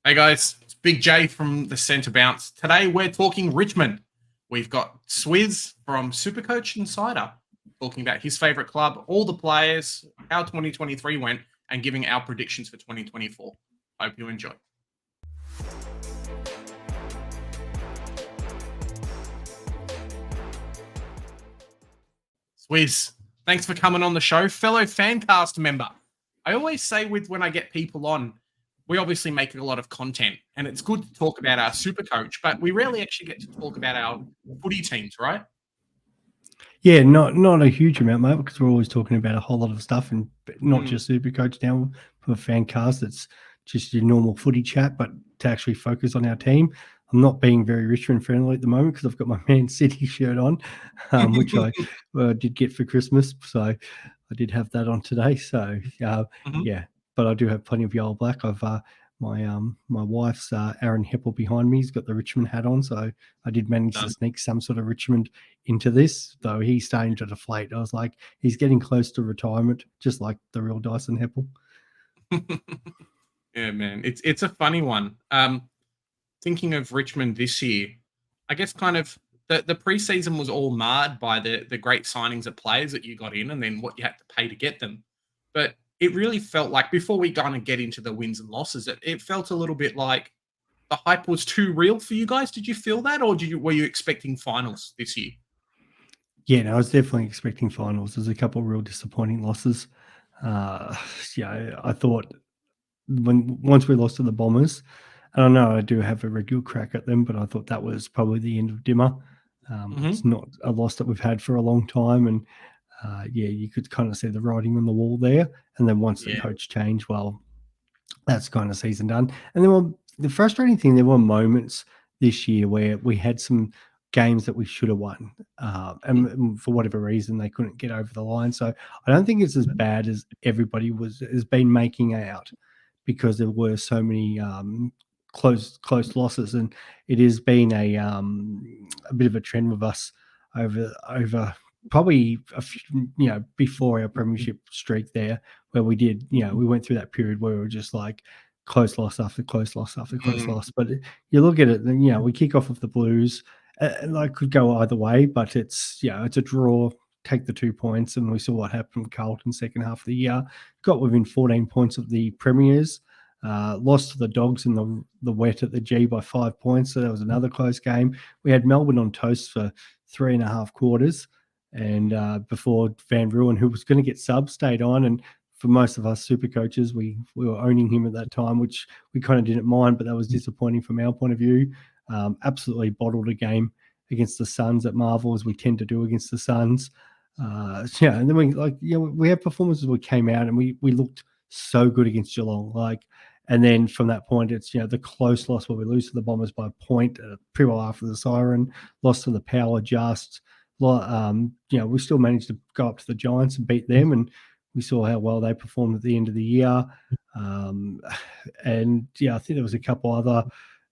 Hey guys, it's Big J from the Centre Bounce. Today we're talking Richmond. We've got Swiz from Supercoach Insider talking about his favourite club, all the players, how 2023 went, and giving our predictions for 2024. Hope you enjoy. Swiz, thanks for coming on the show. Fellow Fancast member. I always say when I get people on, we obviously make a lot of content and it's good to talk about our super coach, but we rarely actually get to talk about our footy teams, right? Yeah, not a huge amount, mate, because we're always talking about a whole lot of stuff and not just super coach now for Fancast. It's just your normal footy chat, but to actually focus on our team. I'm not being very Richmond friendly at the moment because I've got my Man City shirt on, which I did get for Christmas. So I did have that on today. So yeah, but I do have plenty of yellow black. I've my wife's Aaron Heppel behind me. He's got the Richmond hat on, so I did manage to sneak some sort of Richmond into this, though he's starting to deflate. I was like, he's getting close to retirement, just like the real Dyson Heppel. Yeah, man, it's a funny one. Thinking of Richmond this year, I guess kind of the preseason was all marred by the great signings of players that you got in and then what you had to pay to get them. But it really felt like, before we kind of get into the wins and losses, it felt a little bit like the hype was too real for you guys. Did you feel that, or were you expecting finals this year? Yeah, no, I was definitely expecting finals. There's a couple of real disappointing losses. I thought once we lost to the Bombers, and I know I do have a regular crack at them, but I thought that was probably the end of Dimmer. It's not a loss that we've had for a long time, and you could kind of see the writing on the wall there. And then once the coach changed, well, that's kind of season done. And then the frustrating thing, there were moments this year where we had some games that we should have won, and for whatever reason they couldn't get over the line. So I don't think it's as bad as everybody has been making out, because there were so many close losses, and it has been a bit of a trend with us over probably a few, before our premiership streak there, where we did, we went through that period where we were just like close loss after close loss after close loss. But you look at it, and we kick off with the Blues, and I could go either way, but it's it's a draw. Take the 2 points, and we saw what happened with Carlton second half of the year. Got within 14 points of the Premiers. Lost to the Dogs in the wet at the G by 5 points, so that was another close game. We had Melbourne on toast for 3.5 quarters, and before Van Ruin, who was going to get sub, stayed on. And for most of us super coaches, we were owning him at that time, which we kind of didn't mind, but that was disappointing from our point of view. Absolutely bottled a game against the Suns at Marvel, as we tend to do against the Suns. And then we had performances where we came out and we looked so good against Geelong, and then from that point, it's the close loss where we lose to the Bombers by a point, pretty well after the siren, lost to the Power just. We still managed to go up to the Giants and beat them, and we saw how well they performed at the end of the year. I think there was a couple other.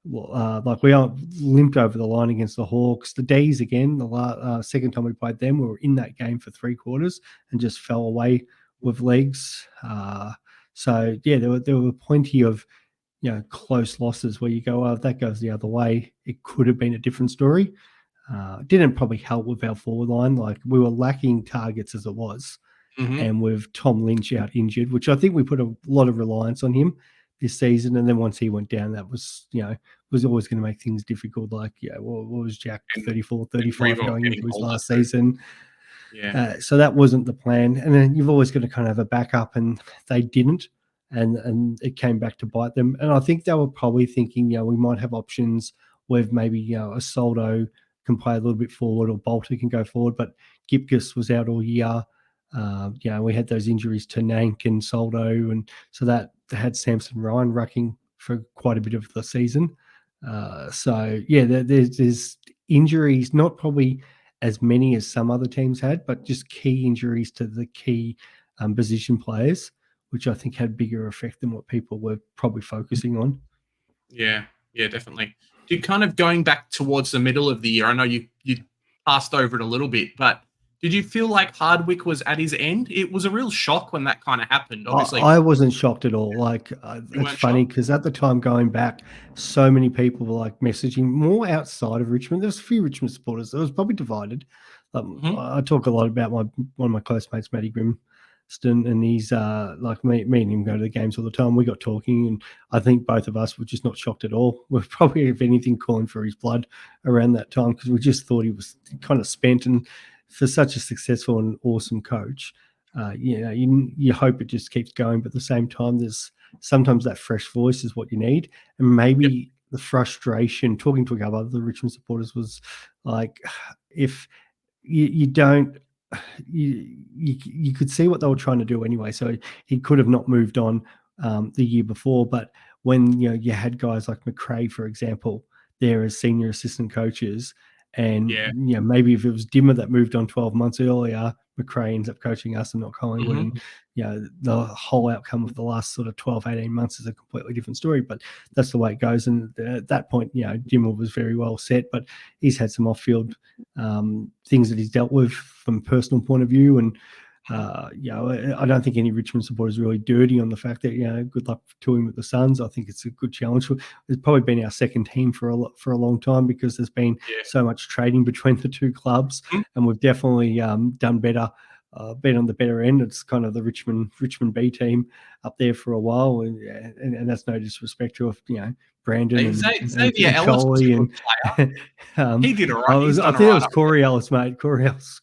We limped over the line against the Hawks. The D's again, the second time we played them, we were in that game for 3 quarters and just fell away with legs. There were plenty of close losses where you go, oh, if that goes the other way, it could have been a different story. Didn't probably help with our forward line. Like, we were lacking targets as it was. And with Tom Lynch out injured, which I think we put a lot of reliance on him this season. And then once he went down, that was, was always going to make things difficult. Like, what was Jack 34, 35 going into his last season? So that wasn't the plan. And then you've always got to kind of have a backup, and they didn't. And it came back to bite them. And I think they were probably thinking, we might have options with maybe, a Soldo can play a little bit forward, or Bolter can go forward. But Gipkus was out all year. We had those injuries to Nank and Soldo, and so that had Samson Ryan rucking for quite a bit of the season. There's injuries, not probably as many as some other teams had, but just key injuries to the key position players, which I think had bigger effect than what people were probably focusing on. Yeah, definitely. Kind of going back towards the middle of the year, I know you passed over it a little bit, but Did you feel like Hardwick was at his end? It was a real shock when that kind of happened. Obviously, I wasn't shocked at all. Like, you it's weren't funny shocked. because at the time going back, so many people were like messaging more outside of Richmond. There was a few Richmond supporters. It was probably divided. Mhm. I talk a lot about one of my close mates, Matty Grimston, and he's like me and him go to the games all the time. We got talking, and I think both of us were just not shocked at all. We're probably, if anything, calling for his blood around that time because we just thought he was kind of spent. And for such a successful and awesome coach, you hope it just keeps going, but at the same time, there's sometimes that fresh voice is what you need, and Yep. maybe the frustration. Talking to a couple of the Richmond supporters was like, if you don't, you could see what they were trying to do anyway. So he could have not moved on the year before, but when you had guys like McRae, for example, there as senior assistant coaches. And Yeah. maybe if it was Dimmer that moved on 12 months earlier, McRae ends up coaching us and not Collingwood. Mhm. And the whole outcome of the last sort of 12, 18 months is a completely different story. But that's the way it goes. And at that point, Dimmer was very well set, but he's had some off-field things that he's dealt with from a personal point of view. And I don't think any Richmond supporter is really dirty on the fact that good luck to him with the Suns. I think it's a good challenge. It's probably been our second team for a long time because there's been Yeah. so much trading between the two clubs, Mhm. and we've definitely done better. Been on the better end. It's kind of the Richmond B team up there for a while, and that's no disrespect to Brandon Hey, Xavier and Ellis was a Coley good and player. He did all right. He's I done all think it right was up there. Corey Ellis, mate. Corey Ellis.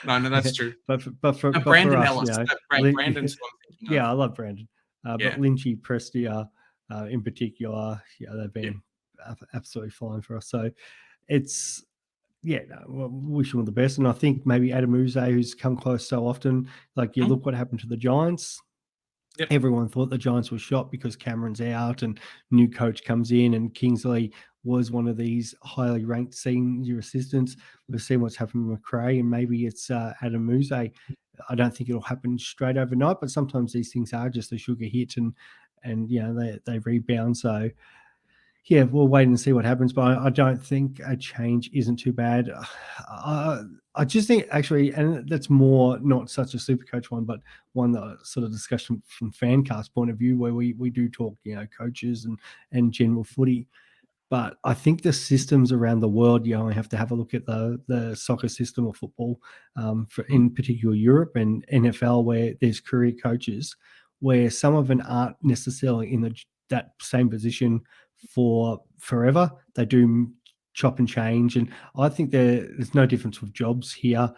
No, that's true. But for Brandon us, Ellis. Brandon's who I'm thinking of. I love Brandon. But Yeah. Lynchy, Prestia, in particular, they've Yeah. been absolutely fine for us. So it's wish him all the best. And I think maybe Adam Uze, who's come close so often, like you Mhm. look what happened to the Giants. Yep. Everyone thought the Giants were shot because Cameron's out and new coach comes in, and Kingsley was one of these highly ranked senior assistants. We've seen what's happened with McRae, and maybe it's Adam Uze. I don't think it'll happen straight overnight, but sometimes these things are just a sugar hit, and they rebound. So yeah, we'll wait and see what happens. But I don't think a change isn't too bad. I just think actually, and that's more not such a super coach one, but one that sort of discussion from Fancast point of view, where we do talk, coaches and general footy. But I think the systems around the world, you only have to have a look at the soccer system or football, for Mhm. in particular Europe and NFL, where there's career coaches, where some of them aren't necessarily in that same position for forever. They do chop and change, and I think there's no difference with jobs here.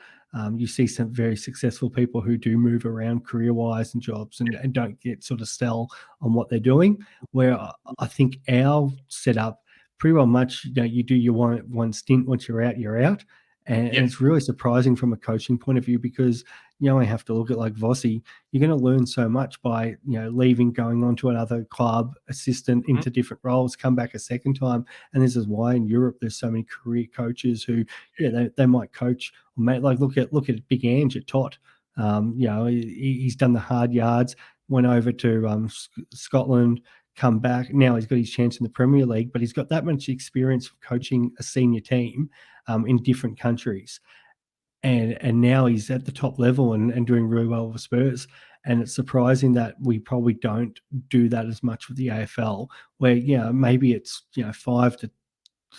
You see some very successful people who do move around career-wise and jobs and don't get sort of stale on what they're doing. Where I think our setup pretty well much, you do your one stint. Once you're out, you're out. And Yep. it's really surprising from a coaching point of view because you only have to look at like Vossi. You're going to learn so much by leaving, going on to another club, assistant Mhm. into different roles, come back a second time. And this is why in Europe there's so many career coaches who, they might coach. Like look at Big Ange at Tot. He's done the hard yards, went over to Scotland, come back. Now he's got his chance in the Premier League, but he's got that much experience of coaching a senior team in different countries. And now he's at the top level and doing really well with Spurs. And it's surprising that we probably don't do that as much with the AFL, where maybe it's 5 to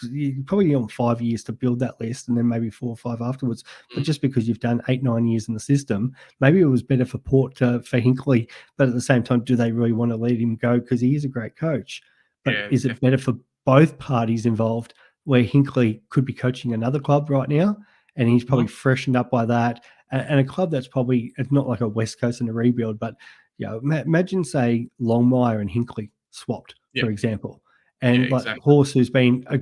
you probably need 5 years to build that list and then maybe 4 or 5 afterwards. But Mhm. just because you've done 8, 9 years in the system, maybe it was better for Port for Hinkley. But at the same time, do they really want to let him go? Because he is a great coach. But Yeah, is it definitely. better for both parties involved where Hinkley could be coaching another club right now and he's probably Mhm. freshened up by that? And a club that's probably, it's not like a West Coast and a rebuild, but imagine, say, Longmire and Hinkley swapped, Yep. for example. Yeah, And like exactly. Horse, who's been a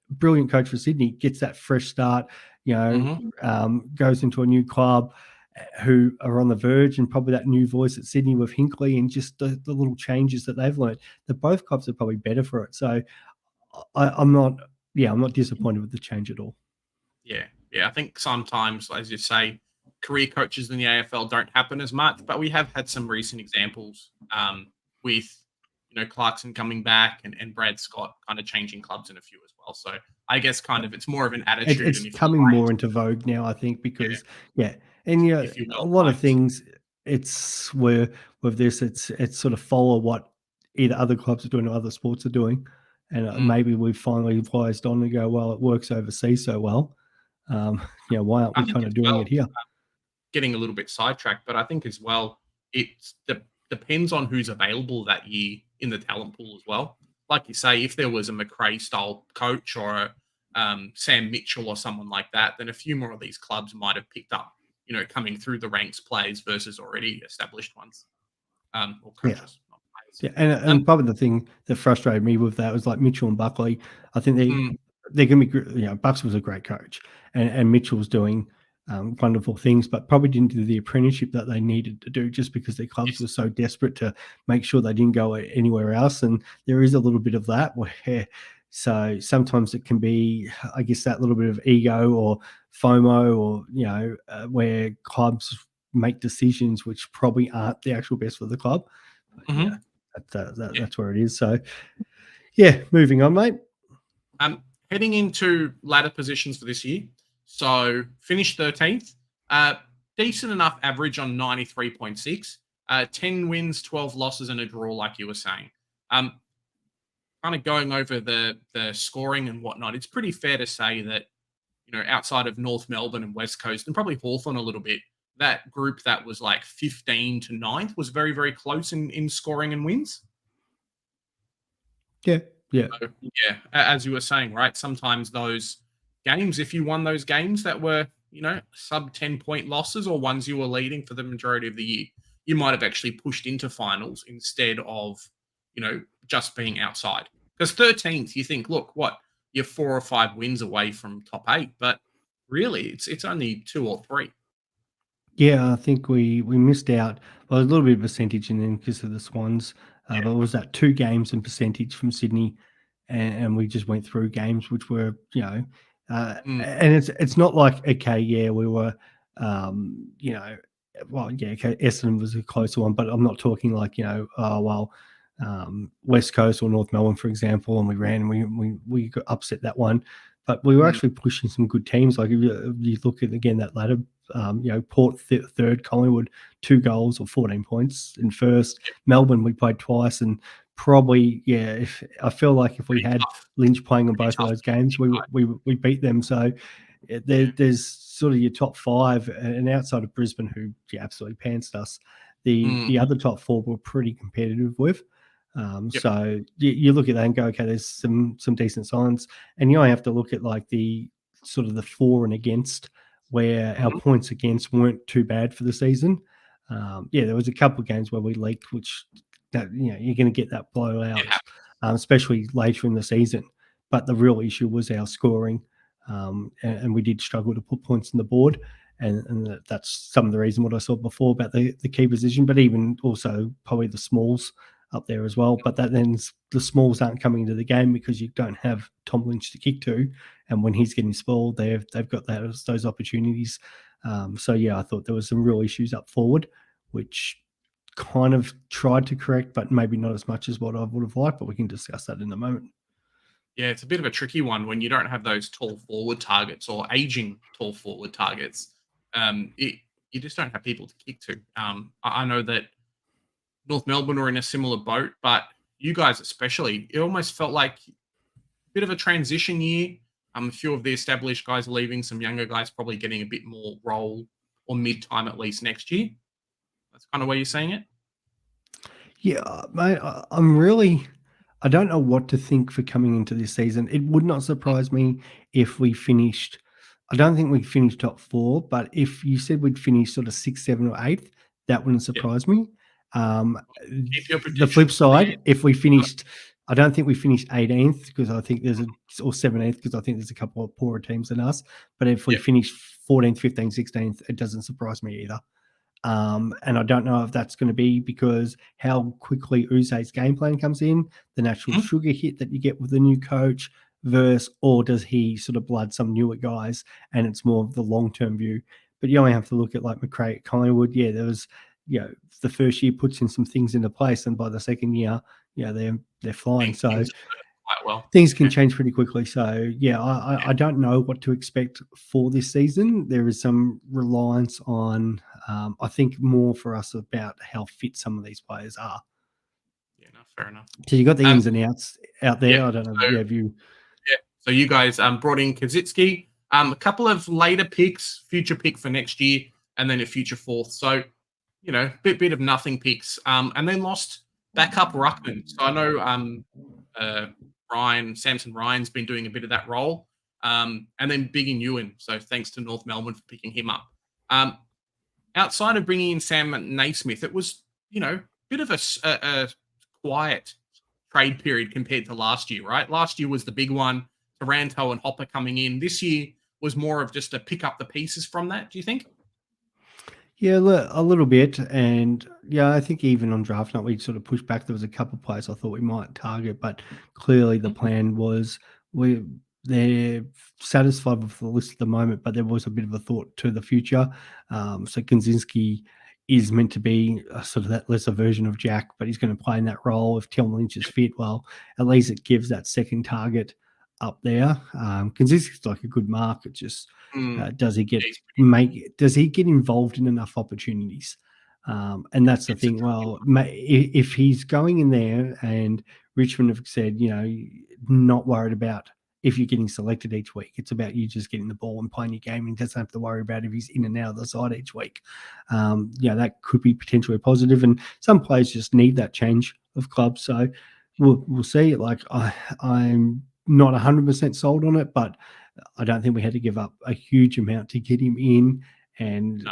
brilliant coach for Sydney, gets that fresh start, Mhm. goes into a new club who are on the verge, and probably that new voice at Sydney with Hinkley and just the little changes that they've learned, that both clubs are probably better for it. So I'm not disappointed with the change at all. Yeah. Yeah. I think sometimes, as you say, career coaches in the AFL don't happen as much, but we have had some recent examples with, Clarkson coming back and Brad Scott kind of changing clubs in a few as well. So I guess kind of it's more of an attitude. It's And if you coming like, more into vogue now, I think, yeah, because And if you a will, lot of times. things, it's where with this, it's sort of follow what either other clubs are doing or other sports are doing, and Mm. maybe we've finally wised on and go, well, it works overseas so well. Why aren't I we think kind as of doing well, it here? getting a little bit sidetracked, but I think as well, depends on who's available that year in the talent pool as well. Like you say, if there was a McRae style coach or a Sam Mitchell or someone like that, then a few more of these clubs might have picked up, coming through the ranks players versus already established ones, or Yeah. coaches, not players. Yeah, and probably the thing that frustrated me with that was like Mitchell and Buckley. I think Mm, they're going to be, Bucks was a great coach, and Mitchell was doing wonderful things, but probably didn't do the apprenticeship that they needed to do just because their clubs yes. were so desperate to make sure they didn't go anywhere else. And there is a little bit of that where, so sometimes it can be, I guess, that little bit of ego or FOMO, or where clubs make decisions which probably aren't the actual best for the club. But yeah, Mhm. Yeah. that's where it is. So yeah, moving on, mate. Heading into ladder positions for this year. So finished 13th. Uh, Decent enough average on 93.6. 10 wins, 12 losses, and a draw, like you were saying. Um, Kind of going over the scoring and whatnot, it's pretty fair to say that, outside of North Melbourne and West Coast, and probably Hawthorn a little bit, that group that was like 15 to ninth was very, very close in scoring and wins. Yeah, yeah, So, yeah, as you were saying, right? Sometimes those games, if you won those games that were, sub 10-point losses or ones you were leading for the majority of the year, you might have actually pushed into finals instead of, just being outside. Because 13th, you think, look, what, you're 4 or 5 wins away from top 8, but really, it's only 2 or 3. yeah. I think we missed out. Well, a little bit of percentage in then because of the Swans, but it was that 2 games in percentage from Sydney, and we just went through games which were, Mm, and it's not like, okay, yeah, we were, well, yeah, okay, Essendon was a closer one, but I'm not talking like, oh well, West Coast or North Melbourne, for example, and we ran and we got upset that one, but we were mm, actually pushing some good teams. Like if you look at again that ladder, Port third, Collingwood 2 goals or 14 points in first. Melbourne we played twice, and probably, yeah, if I feel like if we pretty had tough, Lynch playing on pretty both of tough those to beat games, you guys. we beat them. So Yeah. there's sort of your top 5, and outside of Brisbane, who, yeah, absolutely pantsed us, the Mm, other top 4 were pretty competitive with. yep. So you look at that and go, okay, there's some decent signs, and you only have to look at like the sort of the for and against, where our Mhm. points against weren't too bad for the season. Yeah, there was a couple of games where we leaked, which that you're going to get that It blowout, happens. especially later in the season. But the real issue was our scoring, and we did struggle to put points on the board. And that's some of the reason what I saw before about the key position, but even also probably the smalls up there as well. But that then the smalls aren't coming into the game because you don't have Tom Lynch to kick to, and when he's getting spoiled, they've got those opportunities. So yeah, I thought there was some real issues up forward, which kind of tried to correct, but maybe not as much as what I would have liked. But we can discuss that in a moment. Yeah, it's a bit of a tricky one when you don't have those tall forward targets or aging tall forward targets. You just don't have people to kick to. I know that North Melbourne were in a similar boat, but you guys especially, it almost felt like a bit of a transition year. A few of the established guys leaving, some younger guys probably getting a bit more role or mid time at least next year. That's kind of where you're saying it. Yeah, mate, I'm really. I don't know what to think for coming into this season. It would not surprise me if we finished. I don't think we finished top 4, but if you said we'd finish sort of 6th, 7th, or 8th, that wouldn't Yeah. surprise me. Um, Keep your the flip predictions to the side, end. if we finished, I don't think we finished 18th because I think or 17th because I think there's a couple of poorer teams than us. But if we Yep. finish 14th, 15th, 16th, it doesn't surprise me either. And I don't know if that's going to be because how quickly Uze's game plan comes in, the natural Mhm. sugar hit that you get with the new coach, versus, or does he sort of blood some newer guys and it's more of the long term view? But you only have to look at like McRae at Collingwood. Yeah, there was, the first year puts in some things into place, and by the second year, they're flying. Things So have worked quite well. Things can Yeah. change pretty quickly. So yeah, I don't know what to expect for this season. There is some reliance on, I think, more for us about how fit some of these players are. Yeah, no, fair enough. So you got the ins and outs out there. Yeah. I don't know. So, Yeah, have you? yeah. So you guys brought in Kaczynski, a couple of later picks, future pick for next year, and then a future fourth. So, bit of nothing picks. And then lost backup ruckman. So I know Samson Ryan's been doing a bit of that role. And then Biggie Ewan. So thanks to North Melbourne for picking him up. Outside of bringing in Sam Naismith, it was, bit of a quiet trade period compared to last year, right? Last year was the big one, Taranto and Hopper coming in. This year was more of just to pick up the pieces from that, do you think? Yeah, a little bit. And yeah, I think even on draft night, we sort of pushed back. There was a couple of players I thought we might target, but clearly the plan was they're satisfied with the list at the moment, but there was a bit of a thought to the future. So Kaczynski is meant to be sort of that lesser version of Jack, but he's going to play in that role. If Tom Lynch is fit, well, at least it gives that second target up there. Kaczynski's like a good mark. It just does he get involved in enough opportunities? And that's the thing. Well, if he's going in there, and Richmond have said, not worried about if you're getting selected each week. It's about you just getting the ball and playing your game, and doesn't have to worry about if he's in and out of the side each week. That could be potentially positive, and some players just need that change of clubs. So we'll see. Like I'm not 100% sold on it, but I don't think we had to give up a huge amount to get him in. And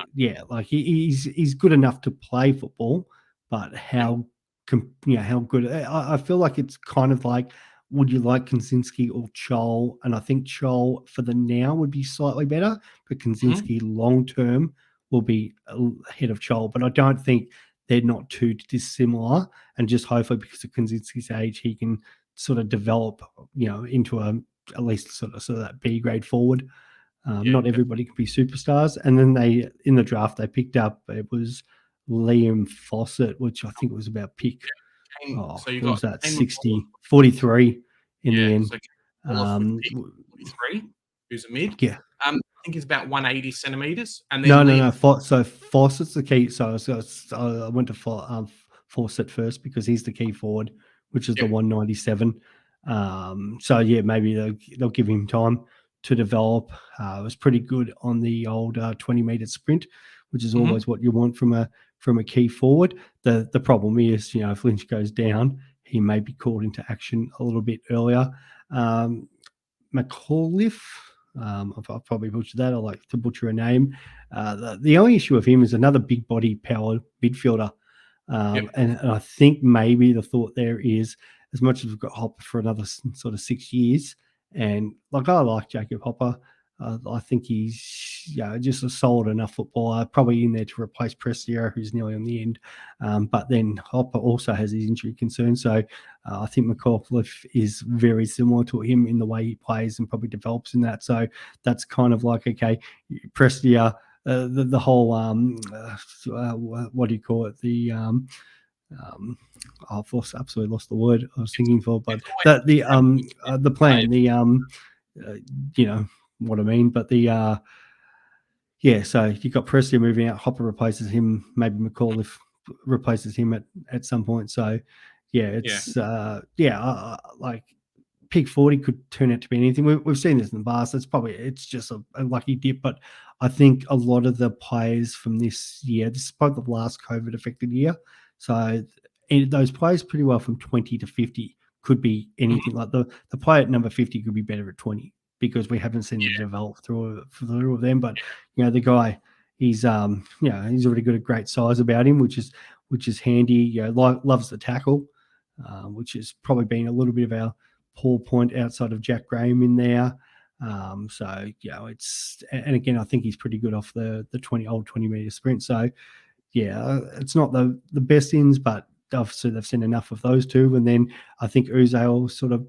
like he's good enough to play football, but how good? I feel like it's kind of like, would you like Kaczynski or Chol? And I think Chol for the now would be slightly better, but Kaczynski long term will be ahead of Chol. But I don't think they're not too dissimilar. And just hopefully because of Kaczynski's age, he can sort of develop, into at least sort of that B grade forward. Not everybody can be superstars. And then in the draft they picked up, it was Liam Fawcett, which I think was about pick. So you what got was that? 43 in the end. So 43, who's a mid. Yeah. I think he's about 180 centimeters. And then no. So Fawcett's the key. So I went to Fawcett first because he's the key forward, which is the 197. So yeah, maybe they'll give him time to develop. It was pretty good on the old 20-meter sprint, which is always what you want from a key forward. The problem is, if Lynch goes down, he may be called into action a little bit earlier. McAuliffe, I've probably butchered that. I like to butcher a name. The only issue with him is another big body power midfielder. And I think maybe the thought there is, as much as we've got Hopper for another sort of 6 years, and like I like Jacob Hopper, I think he's just a solid enough footballer, probably in there to replace Prestia, who's nearly on the end. But then Hopper also has his injury concerns, so I think McAuliffe is very similar to him in the way he plays and probably develops in that. So that's kind of like, okay, Prestia, the whole what do you call it? I've absolutely lost the word I was thinking for, but the plan, you know what I mean. But so you got Prestia moving out, Hopper replaces him, maybe McAuliffe replaces him at some point. So it's like pick 40 could turn out to be anything. We've seen this in the past. It's just a lucky dip, but I think a lot of the players from this year, this is probably the last COVID affected year. So those players pretty well from 20 to 50 could be anything. Like the player at number 50 could be better at 20 because we haven't seen it develop through of them. But the guy, he's he's already got a great size about him, which is handy. Loves the tackle, which has probably been a little bit of our poor point outside of Jack Graham in there. It's, and again, I think he's pretty good off the 20-meter sprint. So it's not the best ins, but obviously they've seen enough of those two. And then I think Uze will sort of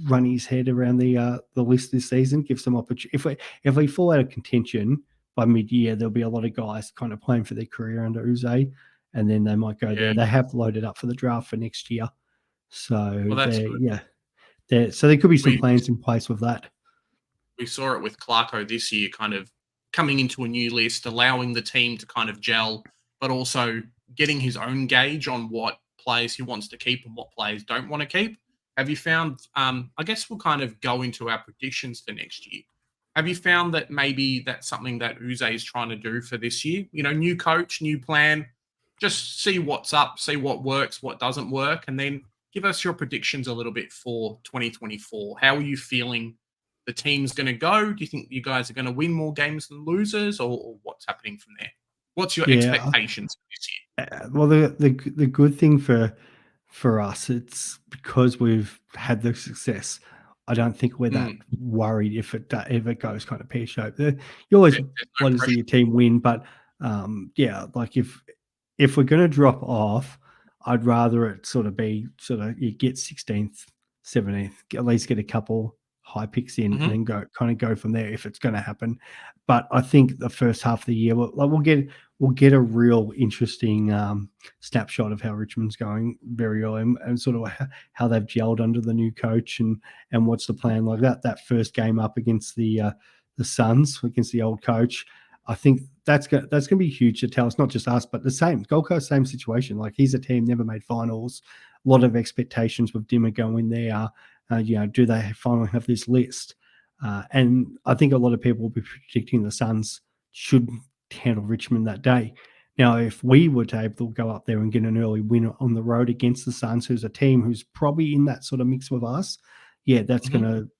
run his head around the list this season, give some opportunity. If we fall out of contention by mid-year, there'll be a lot of guys kind of playing for their career under Uze, and then they might go there. They have loaded up for the draft for next year. So So there could be some We plans in place with that. we saw it with Clarko this year, kind of coming into a new list, allowing the team to kind of gel, but also getting his own gauge on what players he wants to keep and what players don't want to keep. Have you found? I guess we'll kind of go into our predictions for next year. Have you found that maybe that's something that Uze is trying to do for this year? You know, new coach, new plan, just see what's up, see what works, what doesn't work, and then give us your predictions a little bit for 2024. How are you feeling the team's going to go? Do you think you guys are going to win more games than losers, or what's happening from there? What's your Yeah. expectations for this year? Well, the good thing for us, it's because we've had the success. I don't think we're that Mm, worried if it goes kind of pear shaped. You always there's no want to see pressure. your team win, but yeah, like if we're going to drop off, I'd rather it sort of be sort of you get 16th, 17th, at least get a couple high picks in, and Hmm. then go from there if it's going to happen. But I think the first half of the year, we'll get a real interesting snapshot of how Richmond's going very early, and sort of how they've gelled under the new coach, and what's the plan like that first game up against the Suns against the old coach. I think that's going to be huge to tell us, not just us, but the same Gold Coast, same situation. Like he's a team never made finals, a lot of expectations with Dimmer going there. Do they finally have this list? And I think a lot of people will be predicting the Suns should handle Richmond that day. Now, if we were to able to go up there and get an early win on the road against the Suns, who's a team who's probably in that sort of mix with us, yeah, that's going Hmm. to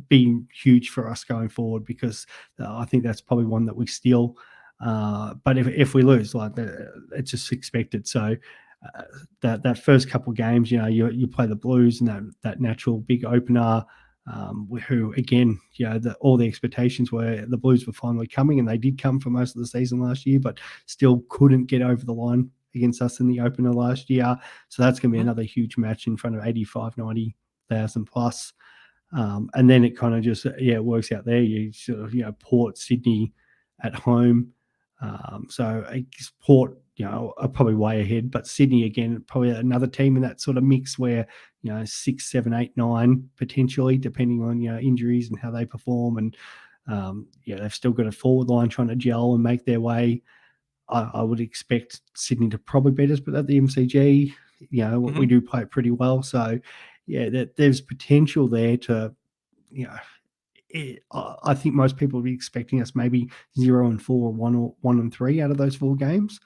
be huge for us going forward, because I think that's probably one that we steal. But if we lose, like it's just expected. So that first couple of games, you play the Blues and that natural big opener. Who again, all the expectations were the Blues were finally coming, and they did come for most of the season last year, but still couldn't get over the line against us in the opener last year. So that's going to be Hmm. another huge match in front of 85, 90,000 plus. And then it kind of just it works out there. You sort of Port, Sydney at home. So Port are probably way ahead, but Sydney again probably another team in that sort of mix where 6, 7, 8, 9 potentially, depending on injuries and how they perform. And they've still got a forward line trying to gel and make their way. I would expect Sydney to probably beat us, but at the MCG, we Hmm. do play it pretty well. So, there's potential there to, you know, I think most people will be expecting us maybe 0-4, or 1-3 out of those 4 games.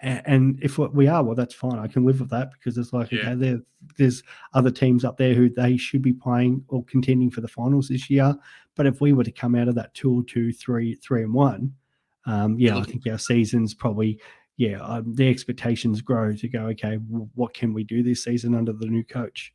And if we are, well, that's fine. I can live with that, because it's like, Yeah. okay, there's other teams up there who they should be playing or contending for the finals this year. But if we were to come out of that 2-2, 3-1, You're I looking. think our season's probably, the expectations grow to go, okay, what can we do this season under the new coach?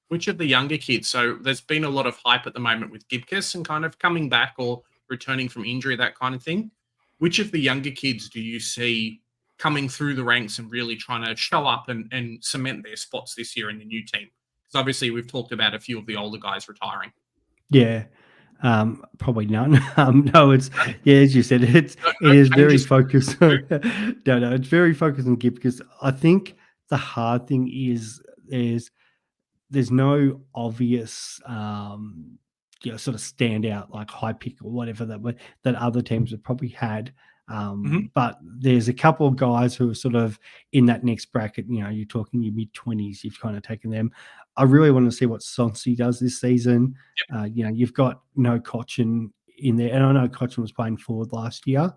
Which of the younger kids? So there's been a lot of hype at the moment with Gibcus and kind of coming back or returning from injury, that kind of thing. Which of the younger kids do you see coming through the ranks and really trying to show up and cement their spots this year in the new team? Because obviously we've talked about a few of the older guys retiring. Yeah. Probably none. No, it's as you said, No, it no is very changes. focused. No, it's very focused on Gib, because I think the hard thing is there's no obvious sort of standout like high pick or whatever that other teams have probably had. Mhm. But there's a couple of guys who are sort of in that next bracket. You're talking your mid-20s. You've kind of taken them. I really want to see what Sonsi does this season. You've got no Cochin in there, and I know Cochin was playing forward last year,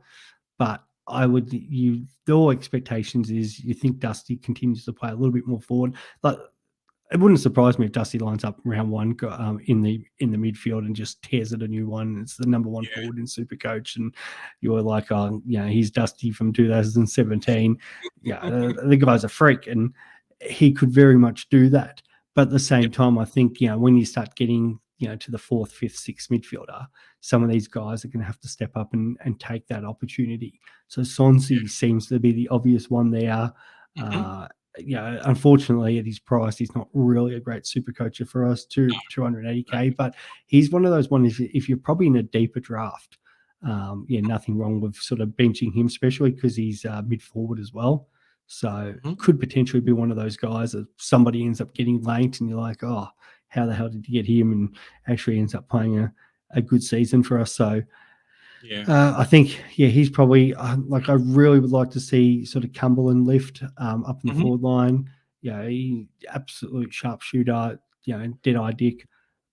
but all expectations is you think Dusty continues to play a little bit more forward. But it wouldn't surprise me if Dusty lines up round one in the midfield and just tears it a new one. It's the number one Yeah. forward in Supercoach, and you're like, oh, he's Dusty from 2017. Yeah, the guy's a freak, and he could very much do that. But at the same Yep. time, I think when you start getting to the fourth, fifth, sixth midfielder, some of these guys are going to have to step up and take that opportunity. So Sonsi seems to be the obvious one there. Mhm. Uh, unfortunately, at his price, he's not really a great super coacher for us, to No. 280K. But he's one of those ones, if you're probably in a deeper draft, nothing wrong with sort of benching him, especially because he's mid forward as well. So Mhm. could potentially be one of those guys that somebody ends up getting late and you're like, oh, how the hell did you get him? And actually ends up playing a good season for us. So Yeah. I think, yeah, he's probably like I really would like to see sort of Cumberland lift up in the Mhm. forward line. Yeah, he absolute sharpshooter, dead eye dick,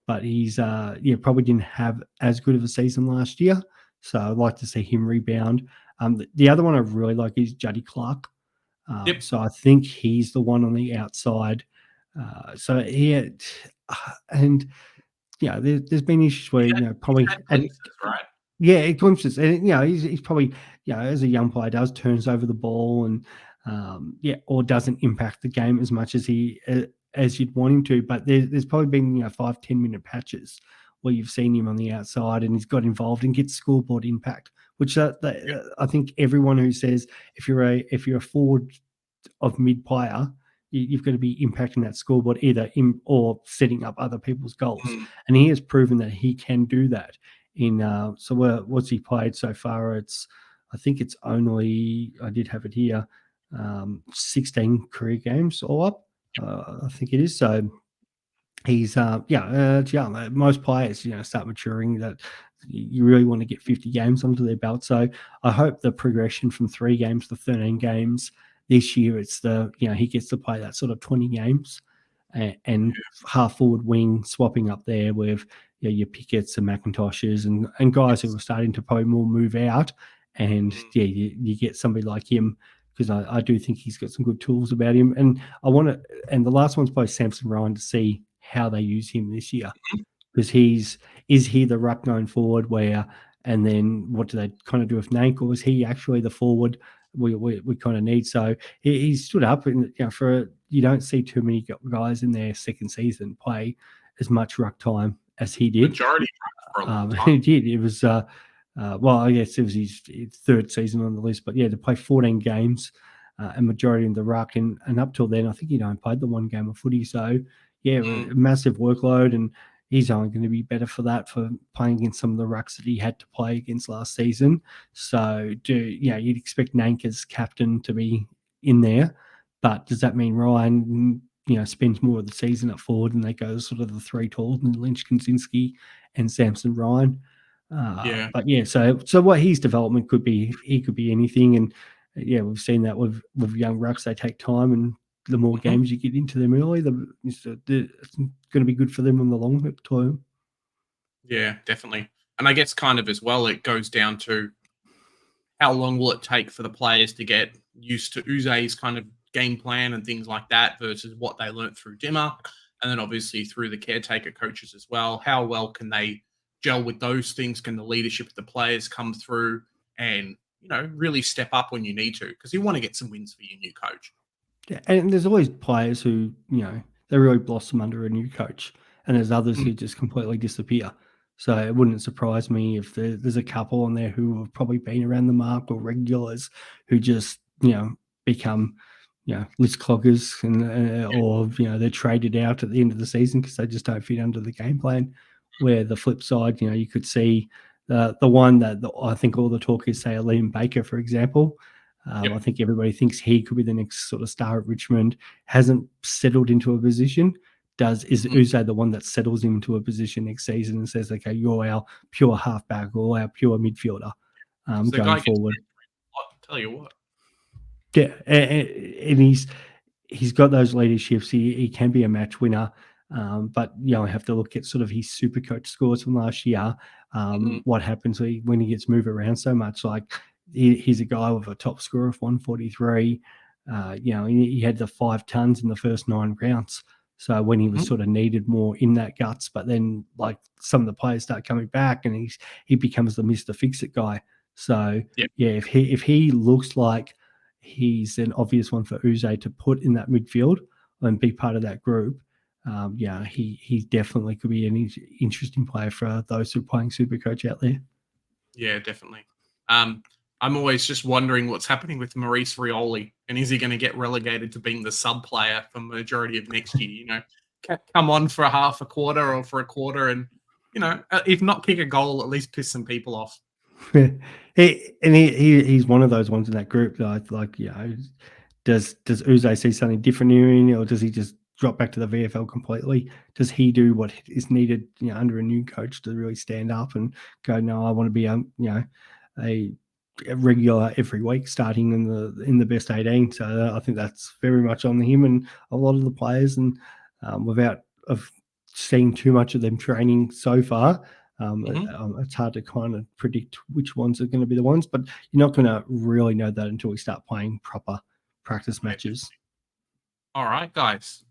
but he's probably didn't have as good of a season last year. So I'd like to see him rebound. The other one I really like is Juddy Clark. Yep. So I think he's the one on the outside. So and there's been issues where He's had probably glimpses, right? yeah, glimpses, and he's probably as a young player does turns over the ball and or doesn't impact the game as much as as you'd want him to. But there's probably been 5-10 minute patches where you've seen him on the outside and he's got involved and gets scoreboard impact. Which I think everyone who says if you're a forward of mid player, you've got to be impacting that scoreboard either in or setting up other people's goals. Mm. And he has proven that he can do that. What's he played so far? I think it's only I did have it here, 16 career games all up. I think it is. So he's it's young. Most players start maturing that you really want to get 50 games under their belt. So I hope the progression from 3 games to 13 games this year, it's he gets to play that sort of 20 games and half forward wing swapping up there with your Pickett's and McIntoshes and guys who are starting to probably more move out. And you get somebody like him because I do think he's got some good tools about him. And and the last one's by Samson Ryan to see how they use him this year because is he the ruck going forward where and then what do they kind of do with Nank or is he actually the forward we kind of need? So he stood up and you don't see too many guys in their second season play as much ruck time as he did. Majority for a long He time. did. It was well, I guess it was his third season on the list, but yeah, to play 14 games and majority in the ruck, and up till then, I think he'd only played the one game of footy. So yeah, a massive workload, and he's only going to be better for that for playing against some of the rucks that he had to play against last season. So you'd expect Nank as captain to be in there, but does that mean Ryan spends more of the season at forward and they go sort of the 3 tools and Lynch, Kaczynski, and Samson Ryan? But yeah, so what his development could be, he could be anything, and we've seen that with young rucks. They take time, and the more games you get into them early, it's going to be good for them on the long term. Yeah, definitely. And I guess kind of as well, it goes down to how long will it take for the players to get used to Uze's kind of game plan and things like that versus what they learnt through Dimmer, and then obviously through the caretaker coaches as well. How well can they gel with those things? Can the leadership of the players come through and really step up when you need to? Because you want to get some wins for your new coach. Yeah, and there's always players who they really blossom under a new coach, and there's others who just completely disappear. So it wouldn't surprise me if there's a couple on there who have probably been around the mark or regulars who just become list cloggers and or they're traded out at the end of the season because they just don't fit under the game plan. Where the flip side, you could see the one that I think all the talk is say Liam Baker, for example. I think everybody thinks he could be the next sort of star at Richmond. Hasn't settled into a position. Is Uze the one that settles into a position next season and says, "Okay, you're our pure halfback or our pure midfielder The going guy gets forward." I'll tell you what. Yeah, and he's got those leaderships. He can be a match winner, but I have to look at sort of his super coach scores from last year. What happens when he gets moved around so much? Like he's a guy with a top score of 143. He had the 5 tons in the first 9 rounds. So when he was sort of needed more in that guts, but then like some of the players start coming back, and he becomes the Mr. Fix-It guy. So if he looks like he's an obvious one for Uze to put in that midfield and be part of that group. He definitely could be an interesting player for those who are playing Supercoach out there. Yeah, definitely. I'm always just wondering what's happening with Maurice Rioli, and is he going to get relegated to being the sub player for majority of next year? Come on for a half a quarter or for a quarter, and if not kick a goal, at least piss some people off. He's one of those ones in that group that Does Uze see something different in him, or does he just drop back to the VFL completely? Does he do what is needed, under a new coach to really stand up and go, no, I want to be a regular every week starting in the best 18. So I think that's very much on him and a lot of the players. And without seeing too much of them training so far, it's hard to kind of predict which ones are going to be the ones, but you're not going to really know that until we start playing proper practice matches. All right, guys.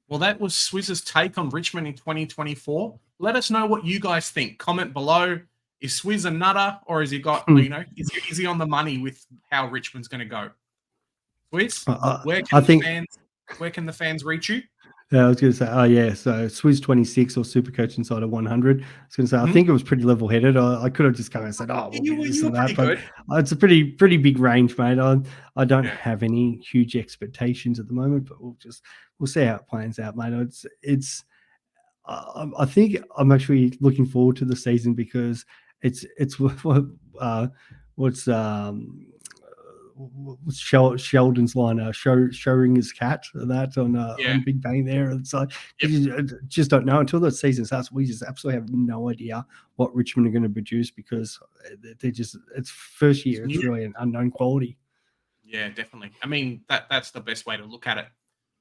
Well, that was Swiz's take on Richmond in 2024. Let us know what you guys think. Comment below. Is Swiz a nutter, or has he got, is he on the money with how Richmond's going to go? Swiz, where can the fans reach you? Yeah, I was going to say, so Swiz 26 or Supercoach Insider 100. I was going to say, I think it was pretty level-headed. I could have just come and said, we'll do this and that, but it's a pretty big range, mate. I don't have any huge expectations at the moment, but we'll see how it plans out, mate. I think I'm actually looking forward to the season because it's what's Sheldon's line? Showing his cat that on Big Bang there. It's like you just don't know until the season starts. We just absolutely have no idea what Richmond are going to produce because it's first year. It's really an unknown quality. Yeah, definitely. I mean, that's the best way to look at it.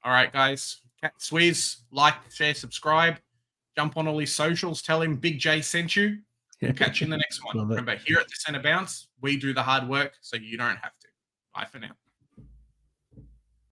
All right, guys. Swiz, like, share, subscribe. Jump on all his socials. Tell him Big J sent you. Catch you in the next one. Remember, here at the Centre Bounce, we do the hard work so you don't have to. Bye for now.